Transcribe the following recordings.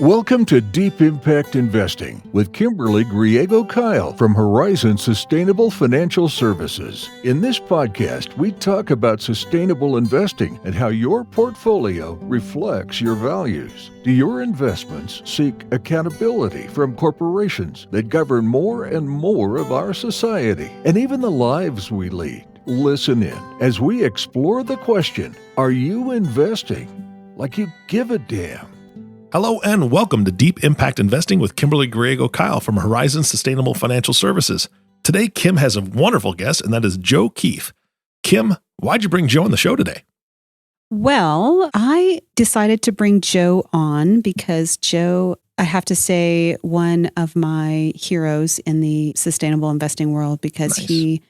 Welcome to Deep Impact Investing with Kimberly Griego-Kiel from Horizon Sustainable Financial Services. In this podcast, we talk about sustainable investing and how your portfolio reflects your values. Do your investments seek accountability from corporations that govern more and more of our society and even the lives we lead? Listen in as we explore the question, are you investing like you give a damn? Hello and welcome to Deep Impact Investing with Kimberly Griego-Kiel from Horizon Sustainable Financial Services. Today, Kim has a wonderful guest, and that is Joe Keefe. Kim, why'd you bring Joe on the show today? Well, I decided to bring Joe on because Joe, I have to say, one of my heroes in the sustainable investing world because he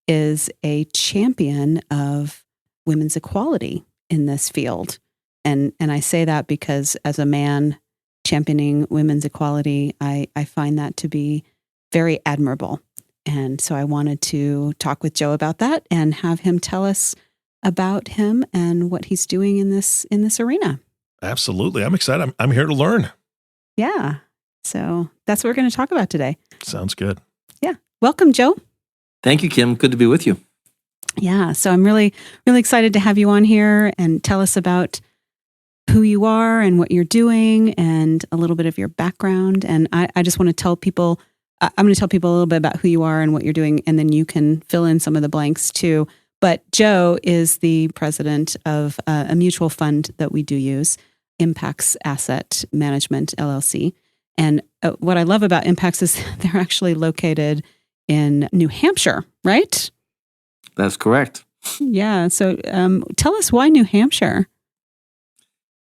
is a champion of women's equality in this field. And I say that because as a man championing women's equality, I find that to be very admirable. And so I wanted to talk with Joe about that and have him tell us about him and what he's doing in this arena. Absolutely. I'm excited. I'm here to learn. Yeah. So that's what we're going to talk about today. Sounds good. Yeah. Welcome, Joe. Thank you, Kim. Good to be with you. Yeah. So I'm really, really excited to have you on here and tell us about who you are and what you're doing and a little bit of your background. And I just want to tell people, I'm going to tell people a little bit about who you are and what you're doing, and then you can fill in some of the blanks too. But Joe is the president of a mutual fund that we do use, Impax Asset Management LLC. And what I love about Impax is they're actually located in New Hampshire, right? That's correct. Yeah. So tell us why New Hampshire?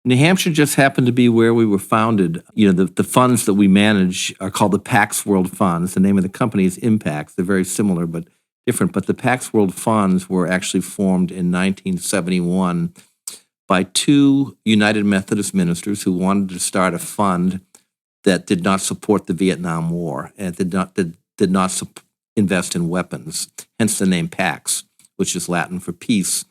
New Hampshire just happened to be where we were founded. You know, the funds that we manage are called the Pax World Funds. The name of the company is Impax. They're very similar but different. But the Pax World Funds were actually formed in 1971 by two United Methodist ministers who wanted to start a fund that did not support the Vietnam War and did not invest in weapons, hence the name Pax, which is Latin for peace.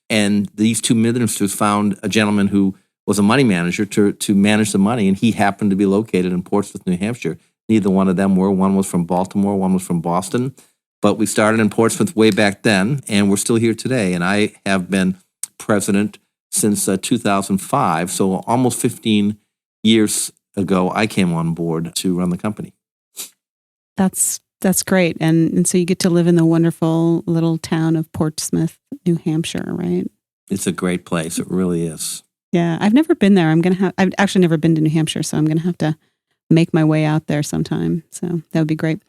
And these two ministers found a gentleman who was a money manager to manage the money, and he happened to be located in Portsmouth, New Hampshire. Neither one of them were. One was from Baltimore, one was from Boston. But we started in Portsmouth way back then, and we're still here today. And I have been president since 2005, so almost 15 years ago, I came on board to run the company. That's great. And so you get to live in the wonderful little town of Portsmouth, New Hampshire, right? It's a great place. It really is. Yeah, I've never been there. I've actually never been to New Hampshire, so I'm going to have to make my way out there sometime. So that would be great.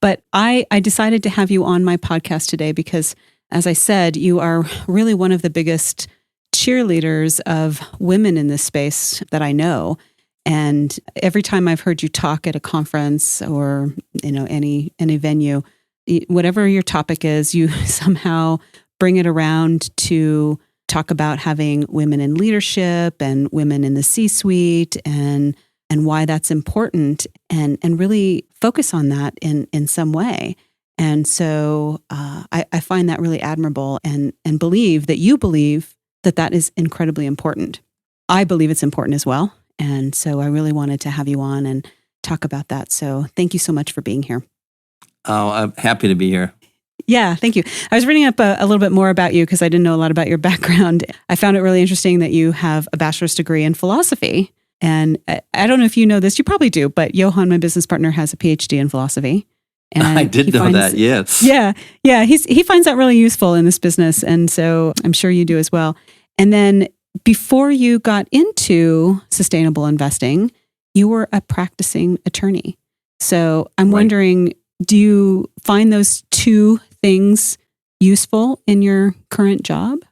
But I decided to have you on my podcast today because, as I said, you are really one of the biggest cheerleaders of women in this space that I know. And every time I've heard you talk at a conference or, any venue, whatever your topic is, you somehow bring it around to talk about having women in leadership and women in the C-suite and why that's important and really focus on that in some way. And so I find that really admirable and believe that you believe that is incredibly important. I believe it's important as well. And so I really wanted to have you on and talk about that. So thank you so much for being here. Oh, I'm happy to be here. Yeah, thank you. I was reading up a little bit more about you because I didn't know a lot about your background. I found it really interesting that you have a bachelor's degree in philosophy. And I don't know if you know this, you probably do, but Johan, my business partner, has a PhD in philosophy. And I did know that, yes. Yeah. He finds that really useful in this business. And so I'm sure you do as well. And then before you got into sustainable investing, you were a practicing attorney. So I'm wondering, do you find those two things useful in your current job?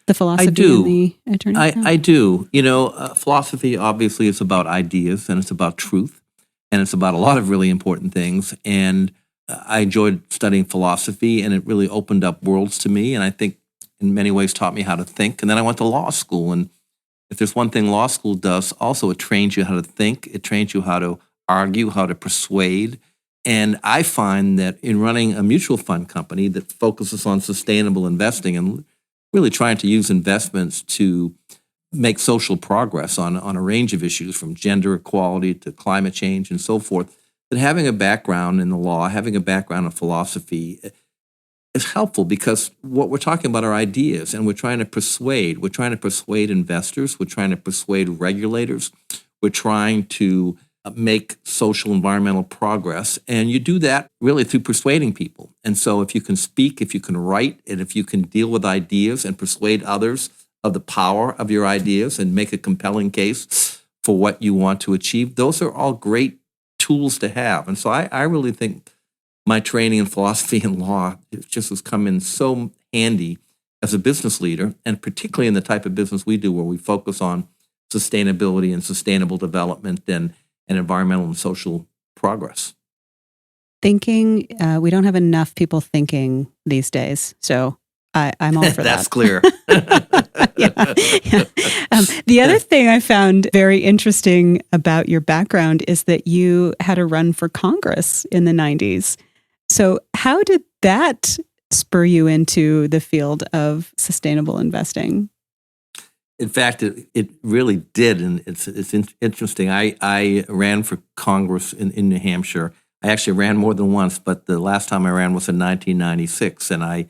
The philosophy and the attorney? I do. Philosophy obviously is about ideas and it's about truth and it's about a lot of really important things. And I enjoyed studying philosophy and it really opened up worlds to me. And I think in many ways taught me how to think. And then I went to law school. And if there's one thing law school does, also it trains you how to think. It trains you how to argue, how to persuade. And I find that in running a mutual fund company that focuses on sustainable investing and really trying to use investments to make social progress on a range of issues from gender equality to climate change and so forth, that having a background in the law, having a background in philosophy is helpful, because what we're talking about are ideas, and we're trying to persuade. We're trying to persuade investors. We're trying to persuade regulators. We're trying to make social environmental progress. And you do that really through persuading people. And so if you can speak, if you can write, and if you can deal with ideas and persuade others of the power of your ideas and make a compelling case for what you want to achieve, those are all great tools to have. And so I really think my training in philosophy and law just has come in so handy as a business leader, and particularly in the type of business we do, where we focus on sustainability and sustainable development and environmental and social progress. Thinking, we don't have enough people thinking these days. So I'm all for that. That's clear. The other thing I found very interesting about your background is that you had a run for Congress in the 90s. So how did that spur you into the field of sustainable investing? In fact, it really did, and it's interesting. I ran for Congress in New Hampshire. I actually ran more than once, but the last time I ran was in 1996, and I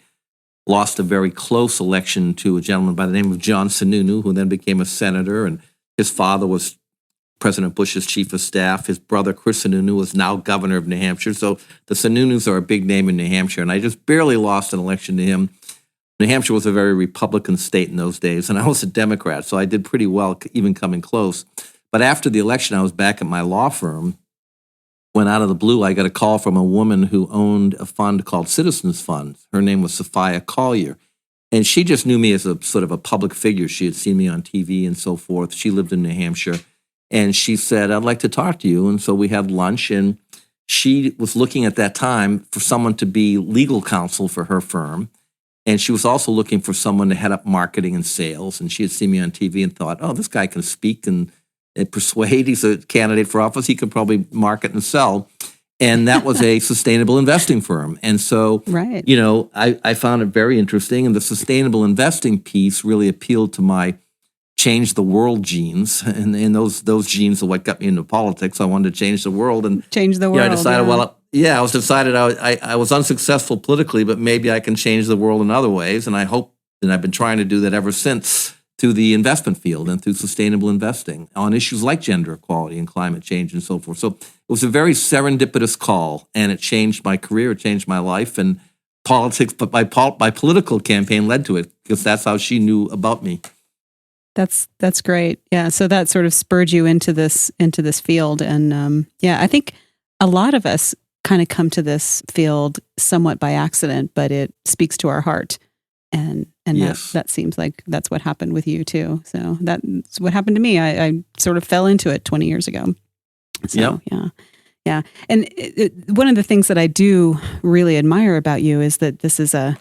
lost a very close election to a gentleman by the name of John Sununu, who then became a senator, and his father was President Bush's chief of staff. His brother, Chris Sununu, is now governor of New Hampshire. So the Sununus are a big name in New Hampshire, and I just barely lost an election to him. New Hampshire was a very Republican state in those days, and I was a Democrat, so I did pretty well, even coming close. But after the election, I was back at my law firm, when out of the blue, I got a call from a woman who owned a fund called Citizens Fund. Her name was Sophia Collier, and she just knew me as a sort of a public figure. She had seen me on TV and so forth. She lived in New Hampshire, and she said, "I'd like to talk to you." And so we had lunch, and she was looking at that time for someone to be legal counsel for her firm. And she was also looking for someone to head up marketing and sales. And she had seen me on TV and thought, oh, this guy can speak and persuade. He's a candidate for office. He could probably market and sell. And that was a sustainable investing firm. And so, right. I found it very interesting. And the sustainable investing piece really appealed to my change the world genes. And those genes are what got me into politics. I wanted to change the world. And change the world. I decided, I was unsuccessful politically, but maybe I can change the world in other ways. And I hope, and I've been trying to do that ever since, through the investment field and through sustainable investing on issues like gender equality and climate change and so forth. So it was a very serendipitous call, and it changed my career, it changed my life, and politics, but my political campaign led to it, because that's how she knew about me. That's great. Yeah. So that sort of spurred you into this field. And I think a lot of us kind of come to this field somewhat by accident, but it speaks to our heart. And yes. that seems like that's what happened with you too. So that's what happened to me. I sort of fell into it 20 years ago. So, yep. Yeah. And one of the things that I do really admire about you is that this is a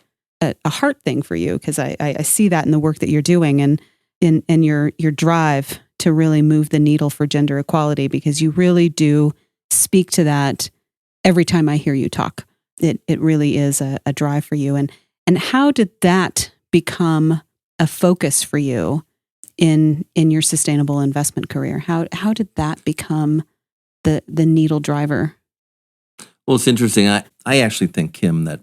heart thing for you, because I see that in the work that you're doing and in your drive to really move the needle for gender equality, because you really do speak to that every time I hear you talk. It really is a drive for you. And how did that become a focus for you in your sustainable investment career? How did that become the needle driver? Well, it's interesting. I actually think, Kim, that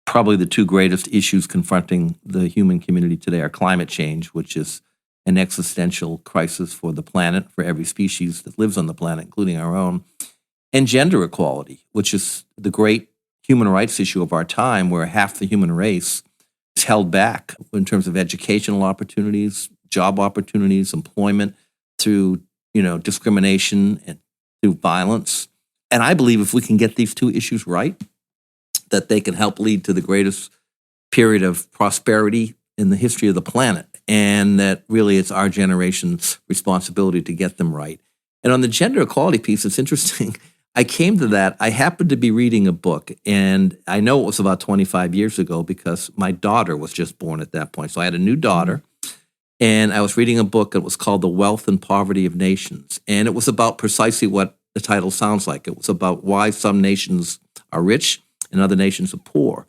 probably the two greatest issues confronting the human community today are climate change, which is an existential crisis for the planet, for every species that lives on the planet, including our own, and gender equality, which is the great human rights issue of our time, where half the human race is held back in terms of educational opportunities, job opportunities, employment, through discrimination and through violence. And I believe if we can get these two issues right, that they can help lead to the greatest period of prosperity in the history of the planet, and that really it's our generation's responsibility to get them right. And on the gender equality piece, it's interesting. I came to that. I happened to be reading a book, and I know it was about 25 years ago because my daughter was just born at that point. So I had a new daughter, and I was reading a book that was called The Wealth and Poverty of Nations. And it was about precisely what the title sounds like. It was about why some nations are rich and other nations are poor.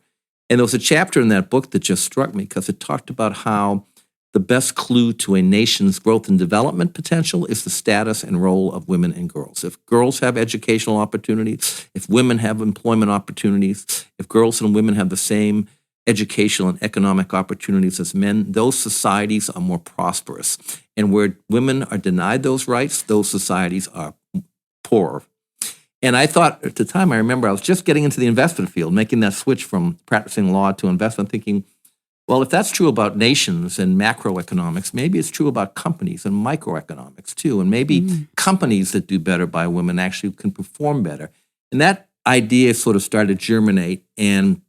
And there was a chapter in that book that just struck me, because it talked about how the best clue to a nation's growth and development potential is the status and role of women and girls. If girls have educational opportunities, if women have employment opportunities, if girls and women have the same educational and economic opportunities as men, those societies are more prosperous. And where women are denied those rights, those societies are poorer. And I thought at the time, I remember I was just getting into the investment field, making that switch from practicing law to investment, thinking, well, if that's true about nations and macroeconomics, maybe it's true about companies and microeconomics too. And maybe companies that do better by women actually can perform better. And that idea sort of started to germinate. And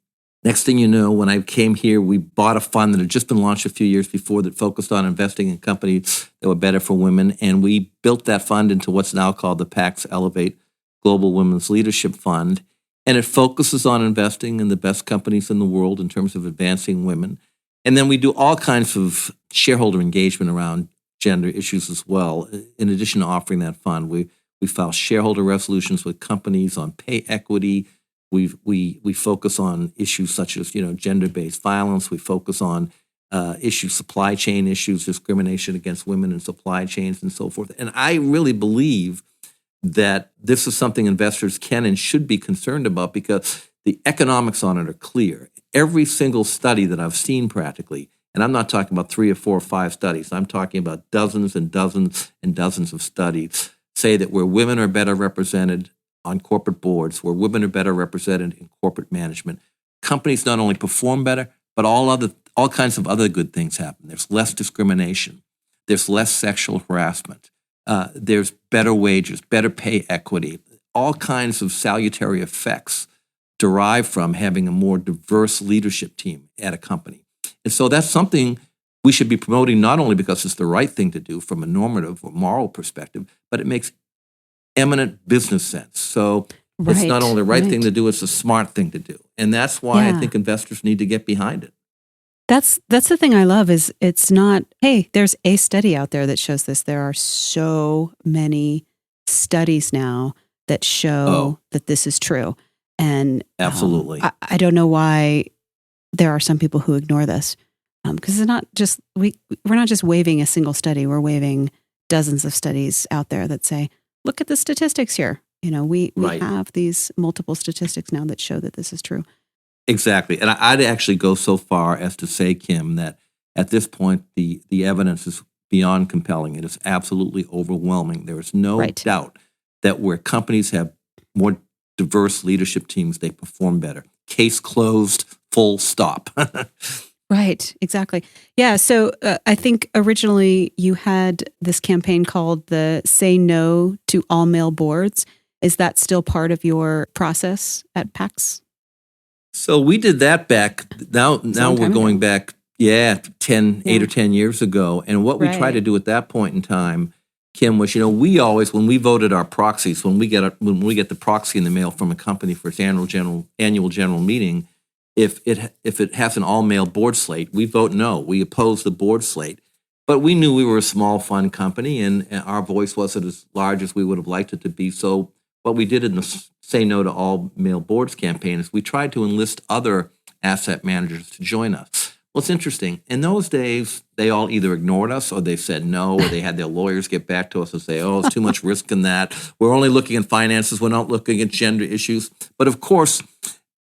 next thing you know, when I came here, we bought a fund that had just been launched a few years before that focused on investing in companies that were better for women. And we built that fund into what's now called the Pax Elevate Global Women's Leadership Fund. And it focuses on investing in the best companies in the world in terms of advancing women. And then we do all kinds of shareholder engagement around gender issues as well. In addition to offering that fund, we file shareholder resolutions with companies on pay equity. We focus on issues such as gender-based violence. We focus on supply chain issues, discrimination against women in supply chains, and so forth. And I really believe that this is something investors can and should be concerned about because the economics on it are clear. Every single study that I've seen practically, and I'm not talking about 3 or 4 or 5 studies, I'm talking about dozens and dozens and dozens of studies, say that where women are better represented on corporate boards, where women are better represented in corporate management, companies not only perform better, but all kinds of other good things happen. There's less discrimination. There's less sexual harassment. There's better wages, better pay equity, all kinds of salutary effects derive from having a more diverse leadership team at a company. And so that's something we should be promoting not only because it's the right thing to do from a normative or moral perspective, but it makes eminent business sense. So it's not only the right thing to do, it's a smart thing to do. And that's why I think investors need to get behind it. That's the thing I love is it's not, hey, there's a study out there that shows this. There are so many studies now that show that this is true. And absolutely, I don't know why there are some people who ignore this because it's not just we're not just waving a single study. We're waving dozens of studies out there that say, look at the statistics here. We have these multiple statistics now that show that this is true. Exactly. And I'd actually go so far as to say, Kim, that at this point, the evidence is beyond compelling. It is absolutely overwhelming. There is no doubt that where companies have more diverse leadership teams, they perform better. Case closed, full stop. Right, exactly. Yeah, so I think originally you had this campaign called the Say No to All Male Boards. Is that still part of your process at Pax? So we did that back, now we're going back, 8 or 10 years ago. And what we tried to do at that point in time, Kim, was, we always, when we voted our proxies, when we get the proxy in the mail from a company for its annual general meeting, if it has an all-male board slate, we vote no. We oppose the board slate. But we knew we were a small fund company, and our voice wasn't as large as we would have liked it to be. So what we did in the Say No to All Male Boards campaign is we tried to enlist other asset managers to join us. Well, it's interesting. In those days, they all either ignored us or they said no, or they had their lawyers get back to us and say, oh, it's too much risk in that. We're only looking at finances. We're not looking at gender issues. But of course,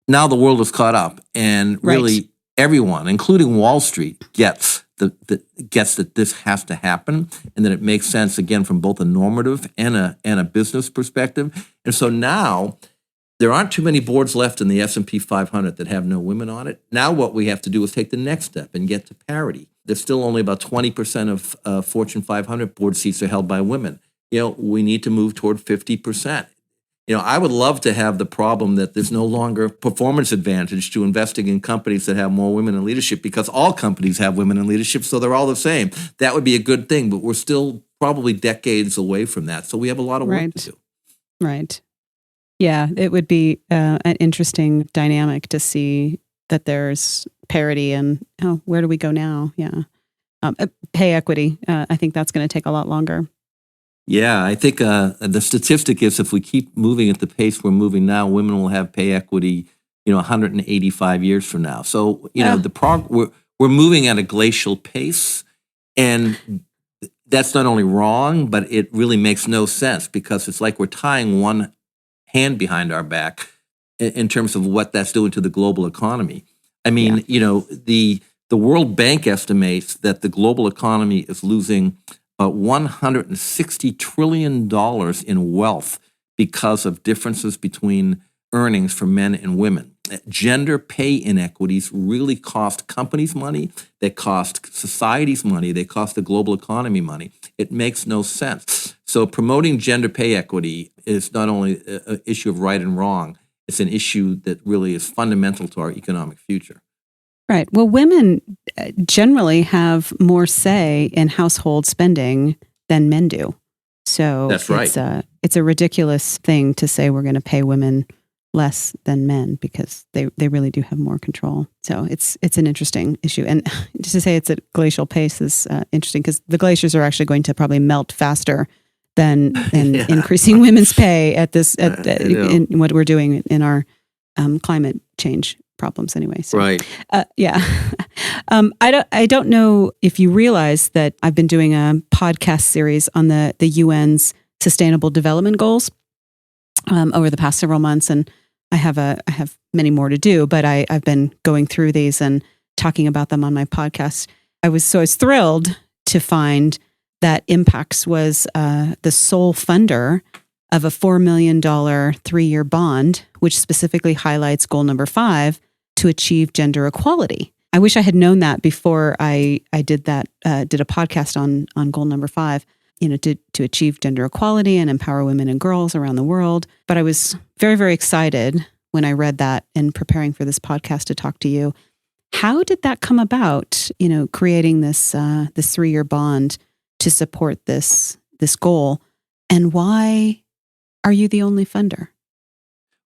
now the world is caught up, and really everyone, including Wall Street, gets that this has to happen, and that it makes sense again from both a normative and a business perspective. And so now there aren't too many boards left in the S&P 500 that have no women on it. Now what we have to do is take the next step and get to parity. There's still only about 20% of Fortune 500 board seats are held by women. We need to move toward 50%. I would love to have the problem that there's no longer performance advantage to investing in companies that have more women in leadership because all companies have women in leadership, so they're all the same. That would be a good thing, but we're still probably decades away from that. So we have a lot of work to do. Right. Yeah, it would be an interesting dynamic to see that there's parity and where do we go now? Yeah. Pay equity. I think that's going to take a lot longer. Yeah, I think the statistic is if we keep moving at the pace we're moving now, women will have pay equity, 185 years from now. So, we're moving at a glacial pace. And that's not only wrong, but it really makes no sense because it's like we're tying one hand behind our back in terms of what that's doing to the global economy. I mean, the World Bank estimates that the global economy is losing $160 trillion in wealth because of differences between earnings for men and women. Gender pay inequities really cost companies money, they cost societies money, they cost the global economy money. It makes no sense. So promoting gender pay equity is not only an issue of right and wrong, it's an issue that really is fundamental to our economic future. Right. Well, women generally have more say in household spending than men do. So that's right. It's a ridiculous thing to say we're going to pay women less than men because they really do have more control. So it's an interesting issue. And just to say it's at glacial pace is interesting because the glaciers are actually going to probably melt faster than increasing women's pay in what we're doing in our climate change problems anyway. So, right. I don't know if you realize that I've been doing a podcast series on the UN's Sustainable Development Goals over the past several months, and I have many more to do, but I've been going through these and talking about them on my podcast. I was thrilled to find that Impax was the sole funder of a $4 million 3-year bond, which specifically highlights goal number 5 to achieve gender equality. I wish I had known that before I did a podcast on goal number 5. To achieve gender equality and empower women and girls around the world. But I was very, very excited when I read that and preparing for this podcast to talk to you. How did that come about, creating this 3-year bond to support this goal? And why are you the only funder?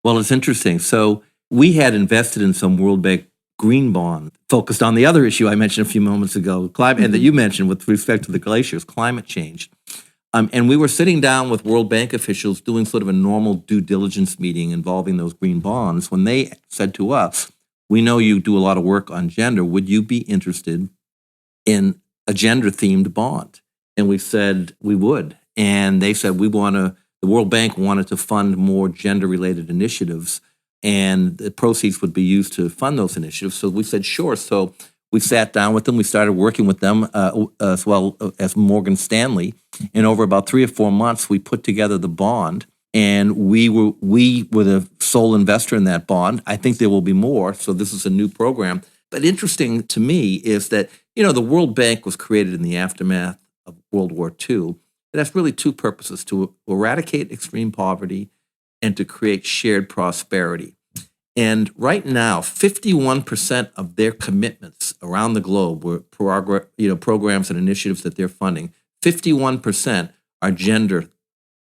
Well, it's interesting. So we had invested in some World Bank green bond focused on the other issue I mentioned a few moments ago, climate, and that you mentioned with respect to the glaciers, climate change. And we were sitting down with World Bank officials doing sort of a normal due diligence meeting involving those green bonds when they said to us, we know you do a lot of work on gender. Would you be interested in a gender-themed bond? And we said we would. And they said the World Bank wanted to fund more gender-related initiatives and the proceeds would be used to fund those initiatives. So we said, sure. So we sat down with them. We started working with them as well as Morgan Stanley. And over about 3 or 4 months, we put together the bond. And we were the sole investor in that bond. I think there will be more. So this is a new program. But interesting to me is that, the World Bank was created in the aftermath of World War II. It has really 2 purposes: to eradicate extreme poverty and to create shared prosperity. And right now, 51% of their commitments around the globe were programs and initiatives that they're funding. 51% are gender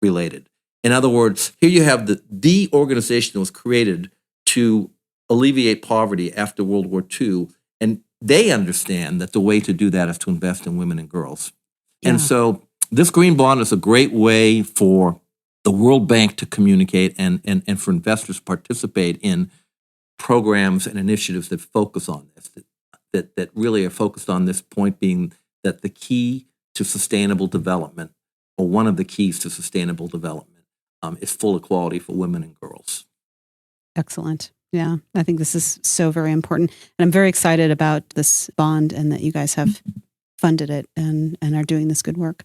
related. In other words, here you have the organization that was created to alleviate poverty after World War II, and they understand that the way to do that is to invest in women and girls. Yeah. And so this green bond is a great way for the World Bank to communicate and for investors to participate in programs and initiatives that focus on this, that really are focused on this point being that the key to sustainable development, or one of the keys to sustainable development, is full equality for women and girls. Excellent. Yeah, I think this is so very important. And I'm very excited about this bond and that you guys have funded it and are doing this good work.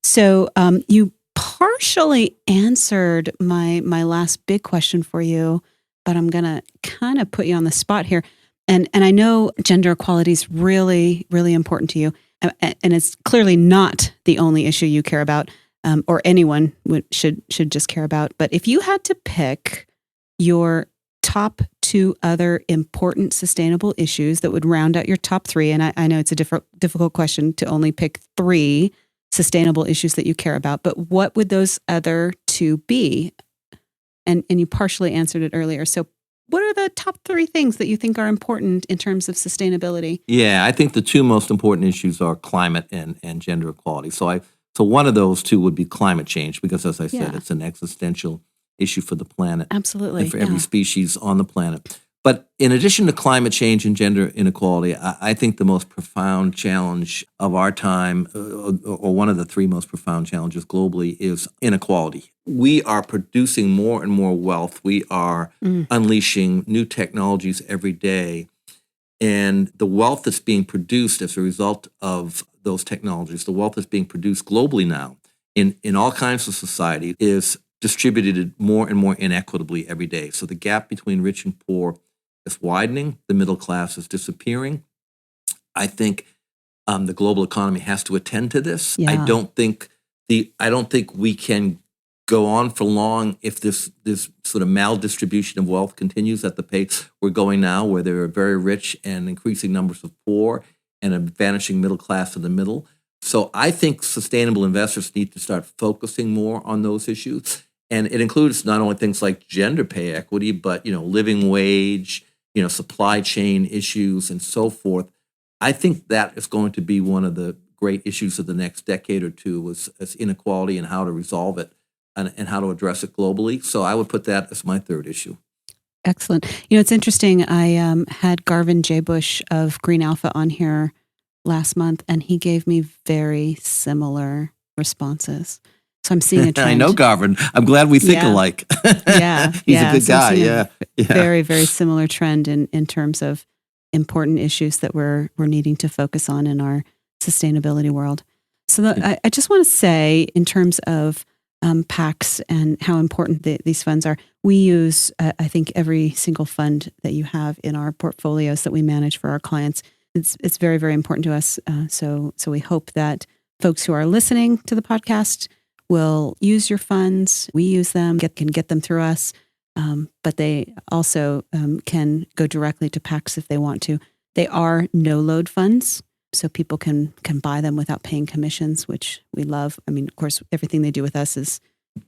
So you partially answered my last big question for you, but I'm going to kind of put you on the spot here. And I know gender equality is really, really important to you. And it's clearly not the only issue you care about, or anyone should just care about. But if you had to pick your top 2 other important sustainable issues that would round out your top 3, and I know it's a difficult question to only pick 3 sustainable issues that you care about, but what would those other 2 be? And you partially answered it earlier. So what are the top 3 things that you think are important in terms of sustainability? Yeah, I think the 2 most important issues are climate and gender equality. So one of those 2 would be climate change, because as I said, it's an existential issue for the planet. Absolutely. And for every species on the planet. But in addition to climate change and gender inequality, I think the most profound challenge of our time, or one of the three most profound challenges globally, is inequality. We are producing more and more wealth. We are unleashing new technologies every day. And the wealth that's being produced as a result of those technologies, the wealth that's being produced globally now in all kinds of society, is distributed more and more inequitably every day. So the gap between rich and poor is widening. The middle class is disappearing. I think the global economy has to attend to this. Yeah. I don't think we can go on for long if this sort of maldistribution of wealth continues at the pace we're going now, where there are very rich and increasing numbers of poor and a vanishing middle class in the middle. So I think sustainable investors need to start focusing more on those issues. And it includes not only things like gender pay equity, but living wage, supply chain issues and so forth. I think that is going to be one of the great issues of the next decade or two is inequality and how to resolve it and how to address it globally. So I would put that as my third issue. Excellent. It's interesting. I had Garvin J. Bush of Green Alpha on here last month, and he gave me very similar responses. So I'm seeing a trend. I know Garvin. I'm glad we think alike. Yeah. He's a good guy. Yeah. Very, very similar trend in terms of important issues that we're needing to focus on in our sustainability world. So I just want to say, in terms of PACs and how important these funds are, we use, I think, every single fund that you have in our portfolios that we manage for our clients. It's very, very important to us. So we hope that folks who are listening to the podcast will use your funds. We use them, can get them through us, but they also can go directly to PACs if they want to. They are no-load funds, so people can buy them without paying commissions, which we love. I mean, of course, everything they do with us is,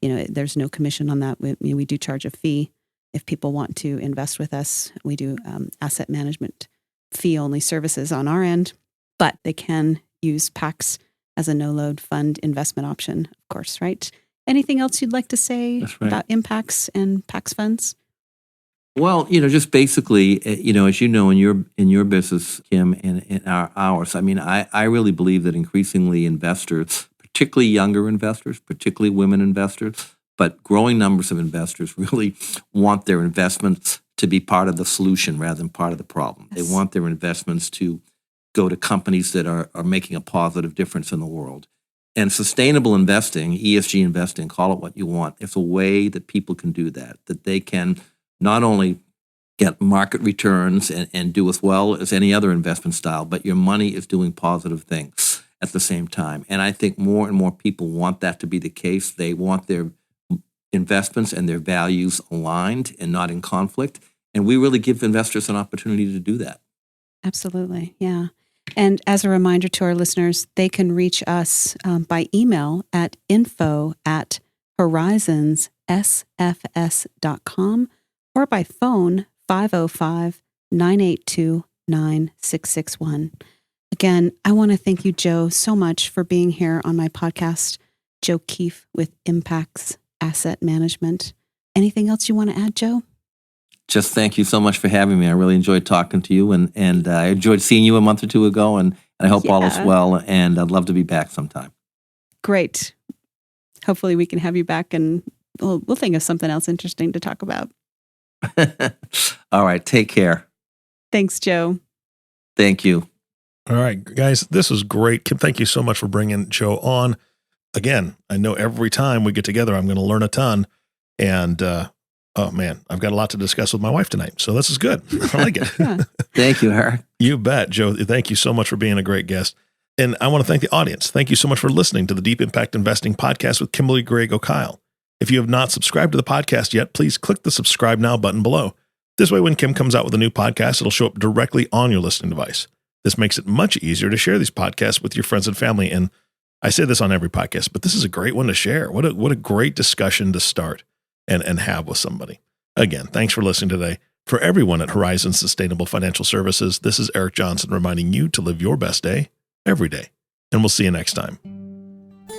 there's no commission on that. We do charge a fee if people want to invest with us. We do asset management fee-only services on our end, but they can use PACs as a no-load fund investment option, of course, right? Anything else you'd like to say about Impax and PACs funds? Well, just basically, as in your business, Kim, and in ours, I mean, I really believe that increasingly investors, particularly younger investors, particularly women investors, but growing numbers of investors really want their investments to be part of the solution rather than part of the problem. Yes. They want their investments to go to companies that are making a positive difference in the world. And sustainable investing, ESG investing, call it what you want, it's a way that people can do that they can not only get market returns and do as well as any other investment style, but your money is doing positive things at the same time. And I think more and more people want that to be the case. They want their investments and their values aligned and not in conflict. And we really give investors an opportunity to do that. Absolutely. Yeah. And as a reminder to our listeners, they can reach us by email at info@horizonssfs.com or by phone 505-982-9661. Again, I want to thank you, Joe, so much for being here on my podcast. Joe Keefe with Impax Asset Management. Anything else you want to add, Joe? Just thank you so much for having me. I really enjoyed talking to you, and I enjoyed seeing you a month or two ago, and I hope all is well, and I'd love to be back sometime. Great. Hopefully we can have you back, and we'll think of something else interesting to talk about. All right. Take care. Thanks, Joe. Thank you. All right, guys, this was great. Kim, thank you so much for bringing Joe on. Again, I know every time we get together, I'm going to learn a ton, and oh man, I've got a lot to discuss with my wife tonight. So this is good. I like it. Thank you, Eric. You bet, Joe. Thank you so much for being a great guest. And I want to thank the audience. Thank you so much for listening to the Deep Impact Investing Podcast with Kimberly Griego-Kiel. If you have not subscribed to the podcast yet, please click the subscribe now button below. This way, when Kim comes out with a new podcast, it'll show up directly on your listening device. This makes it much easier to share these podcasts with your friends and family. And I say this on every podcast, but this is a great one to share. What a great discussion to start and have with somebody. Again, thanks for listening today. For everyone at Horizon Sustainable Financial Services, this is Eric Johnson reminding you to live your best day every day. And we'll see you next time.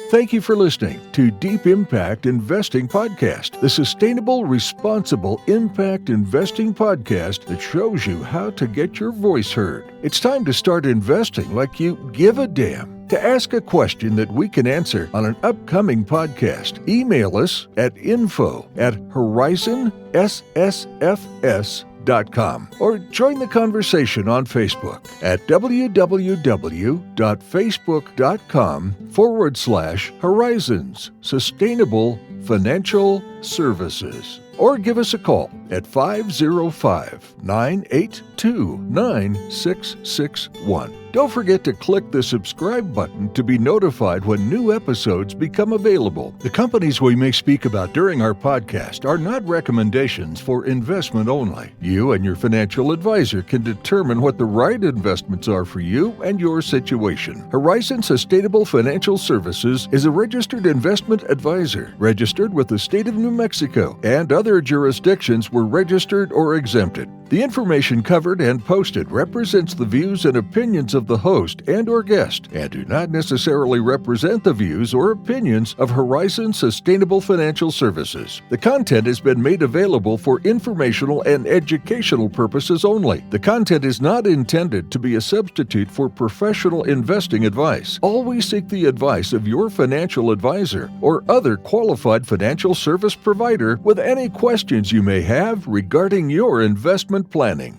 Thank you for listening to Deep Impact Investing Podcast, the sustainable, responsible impact investing podcast that shows you how to get your voice heard. It's time to start investing like you give a damn. To ask a question that we can answer on an upcoming podcast, email us at info@horizonssfs.com or join the conversation on Facebook at www.facebook.com/Horizons Sustainable Financial Services. Or give us a call at 505-982-9661. Don't forget to click the subscribe button to be notified when new episodes become available. The companies we may speak about during our podcast are not recommendations for investment only. You and your financial advisor can determine what the right investments are for you and your situation. Horizon Sustainable Financial Services is a registered investment advisor, registered with the state of New Mexico and other jurisdictions were registered or exempted. The information covered and posted represents the views and opinions of the host and or guest and do not necessarily represent the views or opinions of Horizon Sustainable Financial Services. The content has been made available for informational and educational purposes only. The content is not intended to be a substitute for professional investing advice. Always seek the advice of your financial advisor or other qualified financial service provider with any questions you may have regarding your investment planning.